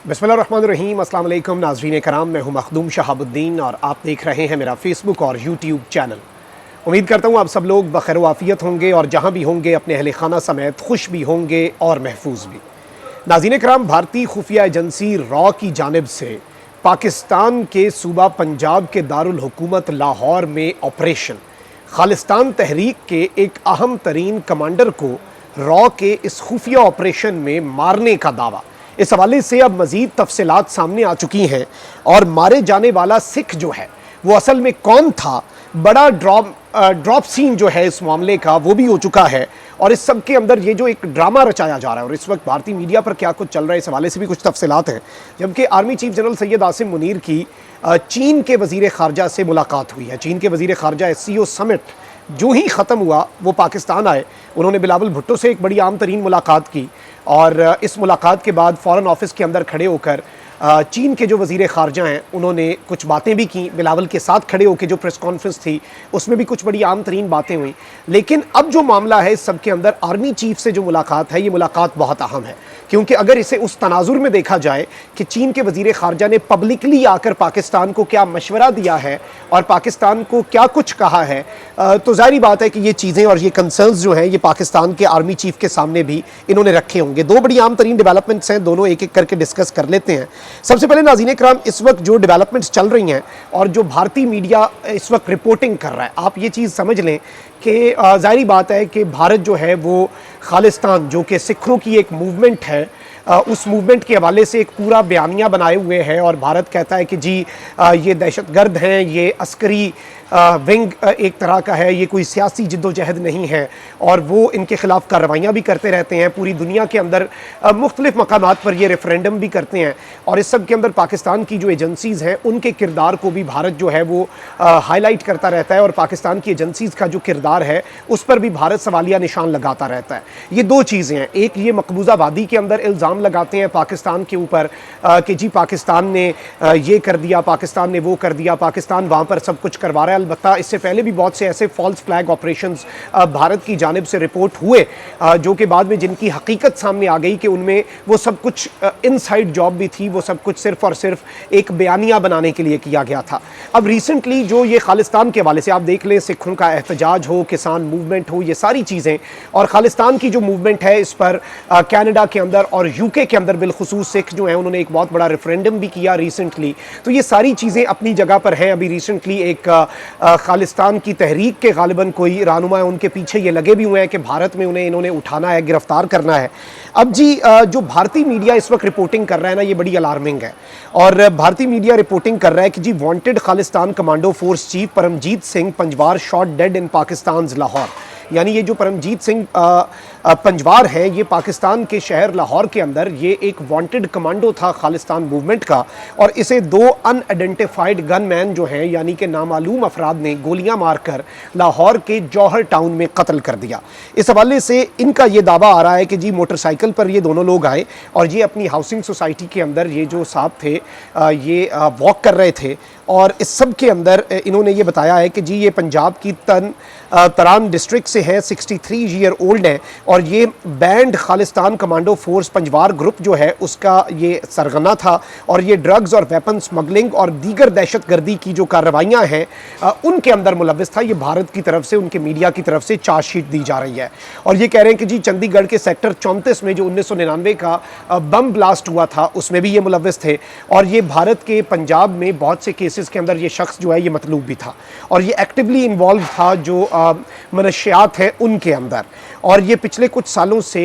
बिस्मिल्लाहिर्रहमानिर्रहीम। अस्सलाम वालेकुम नाज़रीन कराम, मैं हूं मखदूम शहाबुद्दीन और आप देख रहे हैं मेरा फेसबुक और यूट्यूब चैनल। उम्मीद करता हूं आप सब लोग बखैर वाफ़ियत होंगे और जहां भी होंगे अपने अहले खाना समेत खुश भी होंगे और महफूज भी। नाज़रीन कराम, भारतीय खुफिया एजेंसी रॉ की जानिब से पाकिस्तान के सूबा पंजाब के दारुल हुकूमत लाहौर में ऑपरेशन खालिस्तान तहरीक के एक अहम तरीन कमांडर को रॉ के इस खुफिया ऑपरेशन में मारने का दावा, इस हवाले से अब मज़ीद तफसीलात सामने आ चुकी हैं और मारे जाने वाला सिख जो है वो असल में कौन था, बड़ा ड्रॉप सीन जो है इस मामले का वो भी हो चुका है। और इस सब के अंदर ये जो एक ड्रामा रचाया जा रहा है और इस वक्त भारतीय मीडिया पर क्या कुछ चल रहा है, इस हवाले से भी कुछ तफसीलात हैं। जबकि army chief general Syed Asim Munir की चीन के वज़ीर ख़ारजा से मुलाकात हुई है। चीन के वज़ीर ख़ारजा SCO समिट जो ही ख़त्म हुआ वो पाकिस्तान आए, उन्होंने बिलावल भुट्टो से एक बड़ी आम तरीन मुलाकात की और इस मुलाकात के बाद फ़ॉरेन ऑफिस के अंदर खड़े होकर चीन के जो वज़ीर ख़ारजा हैं उन्होंने कुछ बातें भी की। बिलावल के साथ खड़े होकर जो प्रेस कॉन्फ्रेंस थी उसमें भी कुछ बड़ी आम तरीन बातें हुई। लेकिन अब जो मामला है इस सब के अंदर आर्मी चीफ से जो मुलाकात है, ये मुलाकात बहुत अहम है, क्योंकि अगर इसे उस तनाजुर में देखा जाए कि चीन के वज़ीर ख़ारजा ने पब्लिकली आकर पाकिस्तान को क्या मशवरा दिया है और पाकिस्तान को क्या कुछ कहा है, तो ज़ाहिर बात है कि ये चीज़ें और ये कंसर्न्स जो हैं ये पाकिस्तान के आर्मी चीफ के सामने भी इन्होंने रखे होंगे। दो बड़ी आम तरीन डेवलपमेंट्स हैं, दोनों एक एक करके डिस्कस कर लेते हैं। सबसे पहले नाज़रीन कराम, इस वक्त जो डेवलपमेंट्स चल रही हैं और जो भारतीय मीडिया इस वक्त रिपोर्टिंग कर रहा है, आप ये चीज़ समझ लें कि ज़ाहिर बात है कि भारत जो है वो खालिस्तान जो कि सिखों की एक मूवमेंट है, उस मूवमेंट के हवाले से एक पूरा बयानिया बनाए हुए है और भारत कहता है कि जी ये दहशतगर्द हैं, ये अस्करी विंग एक तरह का है, ये कोई सियासी जिद्दोजहद नहीं है और वो इनके ख़िलाफ़ कार्रवाइयाँ भी करते रहते हैं। पूरी दुनिया के अंदर मुख्तलिफ़ मकामात पर ये रेफरेंडम भी करते हैं और इस सब के अंदर पाकिस्तान की जो एजेंसीज़ हैं उनके किरदार को भी भारत जो है वो हाईलाइट करता रहता है और पाकिस्तान की एजेंसीज़ का जो किरदार है उस पर भी भारत सवालिया निशान लगाता रहता है। ये दो चीज़ें हैं, एक ये मकबूजा वादी के अंदर इल्ज़ाम लगाते हैं पाकिस्तान के ऊपर कि जी पाकिस्तान ने ये कर दिया, पाकिस्तान ने वो कर दिया, पाकिस्तान वहाँ पर सब कुछ करवा रहा है। अलबत्ता इससे पहले भी बहुत से ऐसे फॉल्स फ्लैग ऑपरेशंस भारत की जानिब से रिपोर्ट हुए जो कि बाद में जिनकी हकीकत सामने आ गई कि उनमें वो सब कुछ इनसाइड जॉब भी थी, वो सब कुछ सिर्फ और सिर्फ एक बयानिया बनाने के लिए किया गया था। अब रिसेंटली जो ये खालिस्तान के हवाले से आप देख लें, सिखों का एहतजाज हो, किसान मूवमेंट हो, ये सारी चीज़ें और खालिस्तान की जो मूवमेंट है इस पर कनाडा के अंदर और UK के अंदर बिलखुसूस सिख जो हैं उन्होंने एक बहुत बड़ा रेफरेंडम भी किया रिसेंटली। तो ये सारी चीज़ें अपनी जगह पर हैं। अभी रिसेंटली एक खालिस्तान की तहरीक के गालिबन कोई रहनुमा है, उनके पीछे ये लगे भी हुए हैं कि भारत में उन्हें इन्होंने उठाना है, गिरफ्तार करना है। अब जी जो भारतीय मीडिया इस वक्त रिपोर्टिंग कर रहा है ना, ये बड़ी अलार्मिंग है और भारतीय मीडिया रिपोर्टिंग कर रहा है कि जी wanted Khalistan commando force chief Paramjit Singh Panjwar shot dead in Pakistan Lahore. यानी ये जो परमजीत सिंह पंजवार हैं ये पाकिस्तान के शहर लाहौर के अंदर ये एक वांटेड कमांडो था खालिस्तान मूवमेंट का और इसे दो अनआइडेंटिफाइड गनमैन जो हैं यानी कि नामालूम अफराद ने गोलियां मारकर लाहौर के जौहर टाउन में कत्ल कर दिया। इस हवाले से इनका ये दावा आ रहा है कि जी मोटरसाइकिल पर ये दोनों लोग आए और ये अपनी हाउसिंग सोसाइटी के अंदर ये जो साहब थे ये वॉक कर रहे थे और इस सब के अंदर इन्होंने ये बताया है कि जी ये पंजाब की तरान डिस्ट्रिक्ट से है, 63 ईयर ओल्ड है और ये band Khalistan commando force Panjwar group जो है उसका ये सरगना था और ये ड्रग्स और वेपन स्मगलिंग और दीगर दहशतगर्दी की जो कार्रवाइयाँ हैं उनके अंदर मुलव्विस था। ये भारत की तरफ से, उनके मीडिया की तरफ से चार्जशीट दी जा रही है और ये कह रहे हैं कि जी चंडीगढ़ के सेक्टर 34 में जो 1999 का बम ब्लास्ट हुआ था उसमें भी ये मुलव्विस थे और ये भारत के पंजाब में बहुत से केसेस के अंदर ये शख्स जो है ये मतलूब भी था और ये एक्टिवली इन्वॉल्व था जो मनशियात है उनके अंदर और ये पिछले कुछ सालों से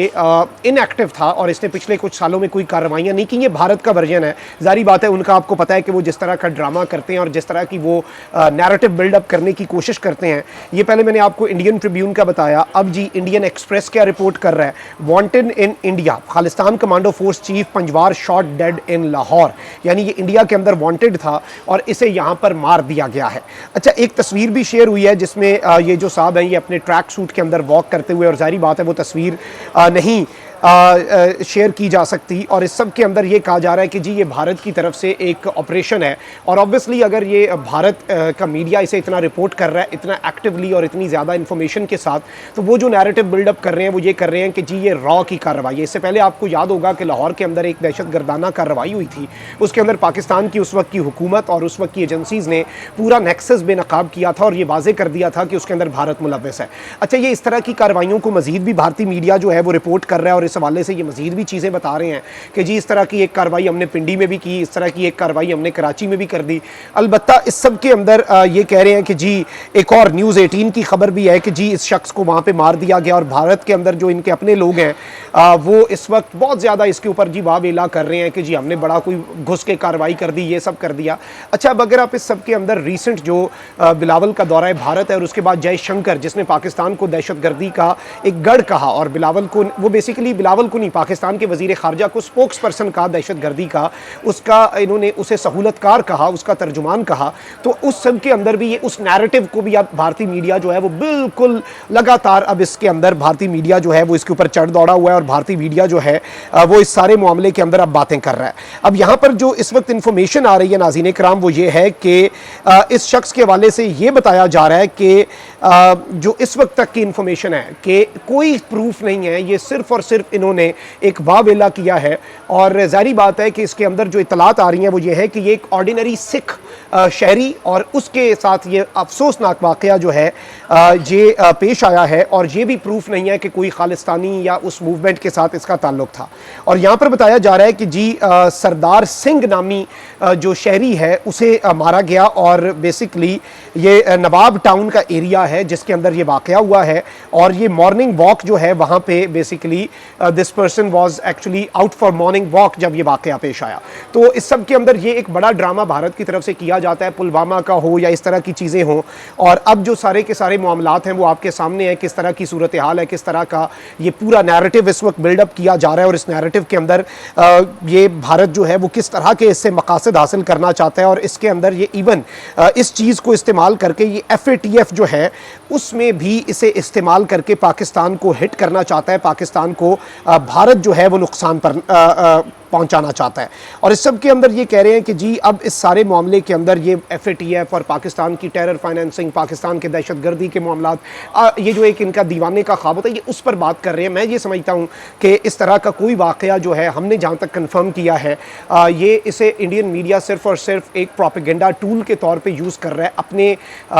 इनएक्टिव था और इसने पिछले कुछ सालों में कोई कार्रवाइयाँ नहीं की। ये भारत का वर्जन है, जारी बात है उनका, आपको पता है कि वो जिस तरह का ड्रामा करते हैं और जिस तरह की वो नैरेटिव बिल्डअप करने की कोशिश करते हैं। ये पहले मैंने आपको इंडियन ट्रिब्यून का बताया, अब जी इंडियन एक्सप्रेस क्या रिपोर्ट कर रहा है, wanted in India Khalistan commando force chief Panjwar shot dead in Lahore. यानी ये इंडिया के अंदर वांटेड था और इसे यहाँ पर मार दिया गया है। अच्छा, एक तस्वीर भी शेयर हुई है जिसमें ये जो साहब हैं ये अपने ट्रैक सूट के अंदर वॉक करते हुए, और जाहिर बात है वो तस्वीर नहीं शेयर की जा सकती, और इस सब के अंदर ये कहा जा रहा है कि जी ये भारत की तरफ से एक ऑपरेशन है। और ऑब्वियसली अगर ये भारत का मीडिया इसे इतना रिपोर्ट कर रहा है इतना एक्टिवली और इतनी ज़्यादा इन्फॉर्मेशन के साथ, तो वो जो नैरेटिव बिल्डअप कर रहे हैं वो ये कर रहे हैं कि जी ये रॉ की कार्रवाई है। इससे पहले आपको याद होगा कि लाहौर के अंदर एक दहशतगर्दाना कार्रवाई हुई थी, उसके अंदर पाकिस्तान की उस वक्त की हुकूमत और उस वक्त की एजेंसीज़ ने पूरा नेक्सस बेनकाब किया था और ये वाजे कर दिया था कि उसके अंदर भारत मुलव्वस है। अच्छा, ये इस तरह की कार्रवाइयों को मजीद भी भारतीय मीडिया जो है वो रिपोर्ट कर रहा है और इस हवाले से ये मजीद भी चीज़ें बता रहे हैं कि जी इस तरह की एक कार्रवाई हमने पिंडी में भी की, इस तरह की एक कार्रवाई हमने कराची में भी कर दी। अलबत्ता इस सब के अंदर ये कह रहे हैं कि जी एक और न्यूज़ 18 की खबर भी है कि जी इस शख्स को वहाँ पे मार दिया गया, और भारत के अंदर जो इनके अपने लोग हैं वो इस वक्त बहुत ज़्यादा इसके ऊपर जी वावेला कर रहे हैं कि जी हमने बड़ा कोई घुस के कार्रवाई कर दी, ये सब कर दिया। अच्छा, अब अगर आप इस सब के अंदर रिसेंट जो बिलावल का दौरा भारत है और उसके बाद जयशंकर जिसने पाकिस्तान को दहशतगर्दी का एक गढ़ कहा, और बिलावल को, वो बेसिकली बिलावल को नहीं पाकिस्तान के वजीर खारजा को स्पोक्स पर्सन कहा दहशतगर्दी का, उसका इन्होंने उसे सहूलतकार कहा, उसका तर्जुमान कहा। तो उस सब के अंदर भी ये उस नैरेटिव को भी अब भारतीय मीडिया जो है वो बिल्कुल लगातार अब इसके अंदर भारतीय मीडिया जो है वो इसके ऊपर चढ़ दौड़ा हुआ है, और भारतीय मीडिया जो है वो इस सारे मामले के अंदर अब बातें कर रहा है। अब यहाँ पर जो इस वक्त इंफॉर्मेशन आ रही है नाज़रीन कराम वो ये है कि इस शख्स के हवाले से ये बताया जा रहा है कि जो इस वक्त तक की इंफॉर्मेशन है कि कोई प्रूफ नहीं है, ये सिर्फ और सिर्फ इन्होंने एक वावेला किया है। और ज़ाहिर बात है कि इसके अंदर जो इतलात आ रही हैं वो ये है कि ये एक ऑर्डिनरी सिख शहरी और उसके साथ ये अफसोसनाक वाक़या जो है ये पेश आया है, और ये भी प्रूफ नहीं है कि कोई खालिस्तानी या उस मूवमेंट के साथ इसका ताल्लुक था। और यहाँ पर बताया जा रहा है कि जी सरदार सिंह नामी जो शहरी है उसे मारा गया, और बेसिकली ये नवाब टाउन का एरिया है जिसके अंदर ये वाक़या हुआ है। और ये मॉर्निंग वॉक जो है वहाँ पे basically this person was actually out for morning walk जब ये वाक़या पेश आया। तो इस सब के अंदर ये एक बड़ा ड्रामा भारत की तरफ से किया जाता है, पुलवामा का हो या इस तरह की चीज़ें हों। और अब जो सारे के सारे मामलात हैं वो आपके सामने है, किस तरह की सूरत हाल है, किस तरह का ये पूरा नैरेटिव इस वक्त बिल्डअप किया जा रहा है, और इस नैरेटिव के अंदर ये भारत जो है वो किस तरह के इससे मकासद हासिल करना चाहता है। और इसके अंदर ये इवन इस चीज़ को इस्तेमाल करके ये FATF जो है उसमें भी इसे इस्तेमाल करके पाकिस्तान को हिट करना चाहता है, पाकिस्तान को भारत जो है वो नुकसान पर पहुंचाना चाहता है। और इस सब के अंदर ये कह रहे हैं कि जी अब इस सारे मामले के अंदर ये FATF और पाकिस्तान की टेरर फाइनेंसिंग, पाकिस्तान के दहशतगर्दी के मामलात, ये जो एक इनका दीवाने का ख्वाब होता है ये उस पर बात कर रहे हैं। मैं ये समझता हूँ कि इस तरह का कोई वाक़या जो है हमने जहाँ तक कन्फर्म किया है ये इसे इंडियन मीडिया सिर्फ और सिर्फ एक प्रोपेगेंडा टूल के तौर पर यूज़ कर रहा है अपने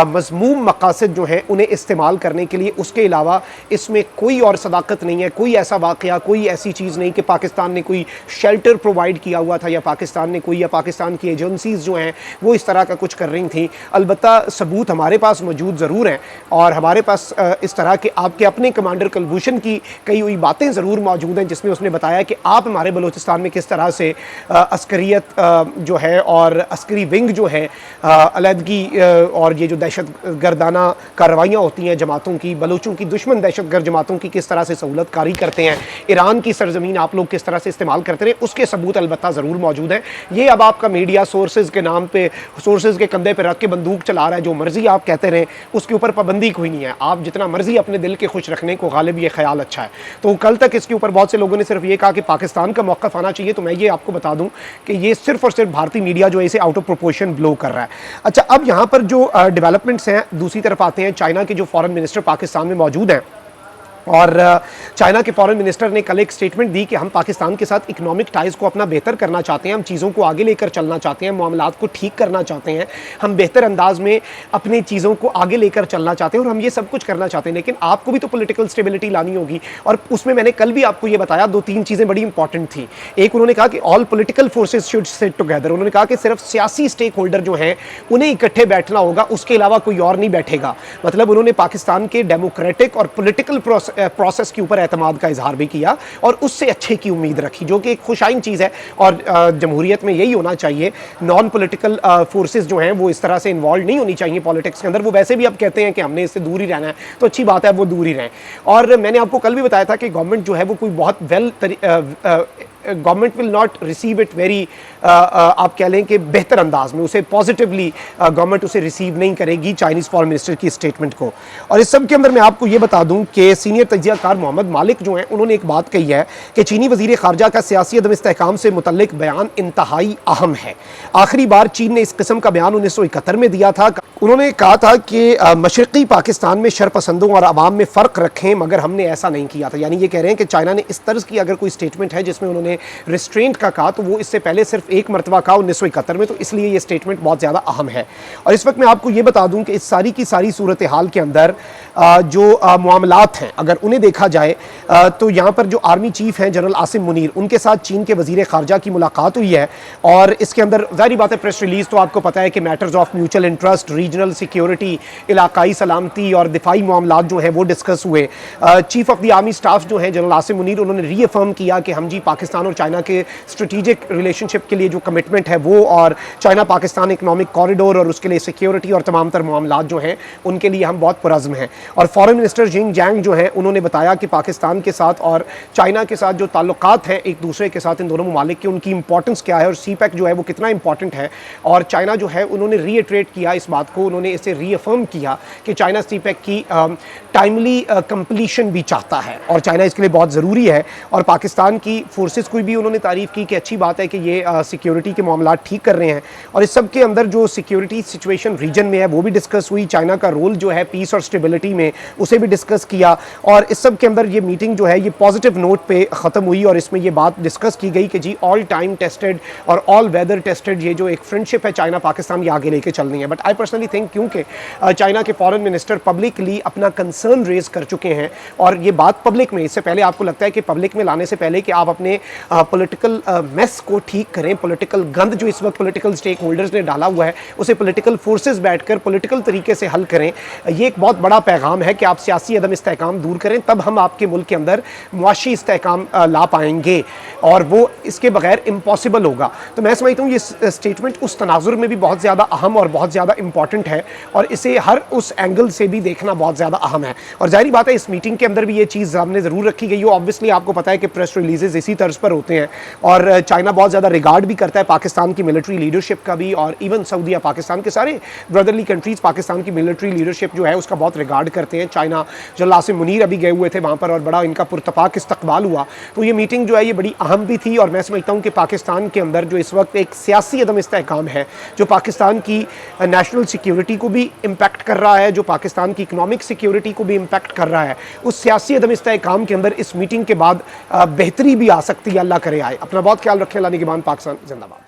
मज़मूम मकासद जो हैं उन्हें इस्तेमाल करने के लिए। उसके अलावा इसमें कोई और सदाकत नहीं है, कोई ऐसा वाक़या, कोई ऐसी चीज़ नहीं कि पाकिस्तान ने कोई शेल्टर प्रोवाइड किया हुआ था या पाकिस्तान ने कोई, या पाकिस्तान की एजेंसीज जो हैं वो इस तरह का कुछ कर रही थी। अलबत्ता सबूत हमारे पास मौजूद ज़रूर हैं, और हमारे पास इस तरह के आपके अपने कमांडर कुलभूषण की कई हुई बातें ज़रूर मौजूद हैं जिसमें उसने बताया कि आप हमारे बलूचिस्तान में किस तरह से अस्करियत जो है और अस्करी विंग जो है अलहदगी और ये जो दहशत गर्दाना कार्रवाइयाँ होती हैं जमातों की, बलूचों की दुश्मन दहशत गर्द जमातों की किस तरह से सहूलत कारी करते हैं, ईरान की सरजमीन आप लोग किस तरह से इस्तेमाल करते रहे, उसके सबूत अलबत्ता ज़रूर मौजूद हैं। ये अब आपका मीडिया सोर्सेज के नाम पे, सोर्सेज के कंधे पे रख के बंदूक चला रहा है, जो मर्जी आप कहते रहें उसके ऊपर पाबंदी कोई नहीं है। आप जितना मर्जी अपने दिल के खुश रखने को गालिब ये ख्याल अच्छा है। तो कल तक इसके ऊपर बहुत से लोगों ने सिर्फ ये कहा कि पाकिस्तान का मौक़िफ़ आना चाहिए, तो मैं ये आपको बता दूं कि ये सिर्फ और सिर्फ भारतीय मीडिया जो है इसे आउट ऑफ प्रोपोर्शन ब्लो कर रहा है। अच्छा, अब यहाँ पर जो डेवलपमेंट्स हैं दूसरी तरफ आते हैं। चाइना के जो फॉरेन मिनिस्टर पाकिस्तान में मौजूद हैं, और चाइना के फॉरेन मिनिस्टर ने कल एक स्टेटमेंट दी कि हम पाकिस्तान के साथ इकोनॉमिक टाइज़ को अपना बेहतर करना चाहते हैं, हम चीज़ों को आगे लेकर चलना चाहते हैं, मामलात को ठीक करना चाहते हैं, हम बेहतर अंदाज में अपनी चीज़ों को आगे लेकर चलना चाहते हैं, और हम ये सब कुछ करना चाहते हैं। लेकिन आपको भी तो पॉलिटिकल स्टेबिलिटी लानी होगी, और उसमें मैंने कल भी आपको ये बताया दो तीन चीज़ें बड़ी इंपॉर्टेंट थी। एक, उन्होंने कहा कि all political forces should sit together. उन्होंने कहा कि सिर्फ सियासी स्टेक होल्डर जो हैं उन्हें इकट्ठे बैठना होगा, उसके अलावा कोई और नहीं बैठेगा। मतलब उन्होंने पाकिस्तान के डेमोक्रेटिक और पोलिटिकल प्रोसेस के ऊपर एतमाद का इजहार भी किया, और उससे अच्छे की उम्मीद रखी, जो कि एक खुशाइन चीज़ है। और जमहूरियत में यही होना चाहिए, नॉन पॉलिटिकल फोर्सेस जो हैं वो इस तरह से इन्वॉल्व नहीं होनी चाहिए पॉलिटिक्स के अंदर। वो वैसे भी अब कहते हैं कि हमने इससे दूर ही रहना है, तो अच्छी बात है वो दूर ही रहें। और मैंने आपको कल भी बताया था कि गवर्नमेंट जो है वो कोई बहुत well government will not receive it very, आप कह लें कि बेहतर अंदाज में, उसे पॉजिटिवली गवर्नमेंट उसे रिसीव नहीं करेगी चाइनीज़ फॉरेन मिनिस्टर की स्टेटमेंट को। और इस सब के अंदर मैं आपको ये बता दूं कि सीनियर तज्ज़ियाकार मोहम्मद मालिक जो हैं उन्होंने एक बात कही है कि चीनी वज़ीर ख़ारजा का सियासी अदम इस्तेहकाम से मुतल्लिक बयान इंतहाई अहम है। आखिरी बार चीन ने इस किस्म का बयान 1971 में दिया था। उन्होंने कहा था कि मशरक़ी पाकिस्तान में शरपसंदों और अवाम में फ़र्क रखें, मगर हमने ऐसा नहीं किया था। यानी ये कह रहे हैं कि चाइना ने इस तर्ज की अगर कोई स्टेटमेंट है जिसमें उन्होंने रिस्ट्रेंट का कहा तो वो इससे पहले सिर्फ एक मरतबा कहा 1971 में, तो इसलिए ये स्टेटमेंट बहुत ज़्यादा अहम है। और इस वक्त मैं आपको ये बता दूं कि इस सारी की सारी सूरत हाल के अंदर जो मामलात हैं अगर उन्हें देखा जाए तो यहाँ पर जो आर्मी चीफ हैं जनरल आसिम मुनीर, उनके साथ चीन के वज़ीर ख़ारजा की मुलाकात हुई है। और इसके अंदर ज़ाहिर बात है प्रेस रिलीज़ तो आपको पता है कि matters of mutual interest, regional security, इलाकाई सलामती और दिफाई मामलात जो हैं वो डिस्कस हुए। Chief of the army staff जो हैं जनरल आसिम मुनीर, उन्होंने रीअफर्म किया कि हम जी पाकिस्तान और चाइना के स्ट्रेटेजिक रिलेशनशिप के लिए जो कमिटमेंट है वो, और चाइना पाकिस्तान इकनॉमिक कॉरिडोर और उसके लिए सिक्योरिटी और तमाम तर मामलात जो हैं उनके लिए हम बहुत पुरज़्म हैं। और फॉरेन मिनिस्टर जिंग जैंग जो हैं उन्होंने बताया कि पाकिस्तान के साथ और चाइना के साथ जो ताल्लुकात हैं एक दूसरे के साथ इन दोनों ममालिक के, उनकी इंपॉर्टेंस क्या है और सीपैक जो है वो कितना इंपॉर्टेंट है। और चाइना जो है उन्होंने रीइटरेट किया इस बात को, उन्होंने इसे रीअफर्म किया कि चाइना सीपैक की टाइमली कंप्लीशन भी चाहता है और चाइना इसके लिए बहुत ज़रूरी है। और पाकिस्तान की फोर्सेस को भी उन्होंने तारीफ़ की कि अच्छी बात है कि ये सिक्योरिटी के मामला ठीक कर रहे हैं। और इस सब के अंदर जो सिक्योरिटी सिचुएशन रीजन में है वो भी डिस्कस हुई, चाइना का रोल जो है पीस और स्टेबिलिटी में उसे भी डिस्कस किया। और इस सब के अंदर ये मीटिंग जो है ये पॉजिटिव नोट पे ख़त्म हुई और इसमें ये बात डिस्कस की गई कि जी ऑल टाइम टेस्टेड और ऑल वेदर टेस्टेड ये जो एक फ्रेंडशिप है चाइना पाकिस्तान ये आगे लेके चलनी है। बट आई पर्सनली थिंक क्योंकि चाइना के फॉरेन मिनिस्टर पब्लिकली अपना कंसर्न रेज कर चुके हैं और ये बात पब्लिक में, इससे पहले आपको लगता है कि पब्लिक में लाने से पहले कि आप अपने पॉलिटिकल मेस को ठीक करें, पॉलिटिकल गंद जो इस वक्त पॉलिटिकल स्टेक होल्डर्स ने डाला हुआ है उसे पॉलिटिकल फोर्सेस बैठकर पॉलिटिकल तरीके से हल करें। ये एक बहुत बड़ा पैगाम है कि आप सियासी अदम इस्तेहकाम दूर करें, तब हम आपके मुल्क के अंदर मुआशी इस्तेहकाम ला पाएंगे और वो इसके बगैर इम्पॉसिबल होगा। तो मैं समझता हूँ ये स्टेटमेंट उस तनाजुर में भी बहुत ज़्यादा अहम और बहुत ज़्यादा इंपॉर्टेंट है और इसे हर उस एंगल से भी देखना बहुत ज़्यादा अहम है। और जाहिर बात है इस मीटिंग के अंदर भी ये चीज़ सामने ज़रूर रखी गई हो। ऑब्वियसली आपको पता है कि प्रेस रिलीजेज इसी तर्ज पर होते हैं और चाइना बहुत ज़्यादा रिगार्ड भी करता है पाकिस्तान की मिलिट्री लीडरशिप का भी, और इवन सऊदीया पाकिस्तान के सारे ब्रदरली कंट्रीज़ पाकिस्तान की मिलिट्री लीडरशिप जो है उसका बहुत रिगार्ड करते हैं। चाइना जनरल आसिम मुनीर अभी गए हुए थे वहाँ पर और बड़ा इनका पुरतपाक इस्तकबाल हुआ। तो ये मीटिंग जो है ये बड़ी अहम भी थी और मैं समझता हूँ कि पाकिस्तान के अंदर जो इस वक्त एक सियासी अदम इस्तेहकाम है जो पाकिस्तान की नेशनल सिक्योरिटी को भी इम्पैक्ट कर रहा है, जो पाकिस्तान की इकनॉमिक सिक्योरिटी को भी इम्पैक्ट कर रहा है, उस सियासी अदम इस्तेहकाम के अंदर इस मीटिंग के बाद बेहतरी भी आ सकती है। अल्लाह करे आए। अपना बहुत ख्याल रखें। अल्लाह निगहबान। पाकिस्तान जिंदाबाद।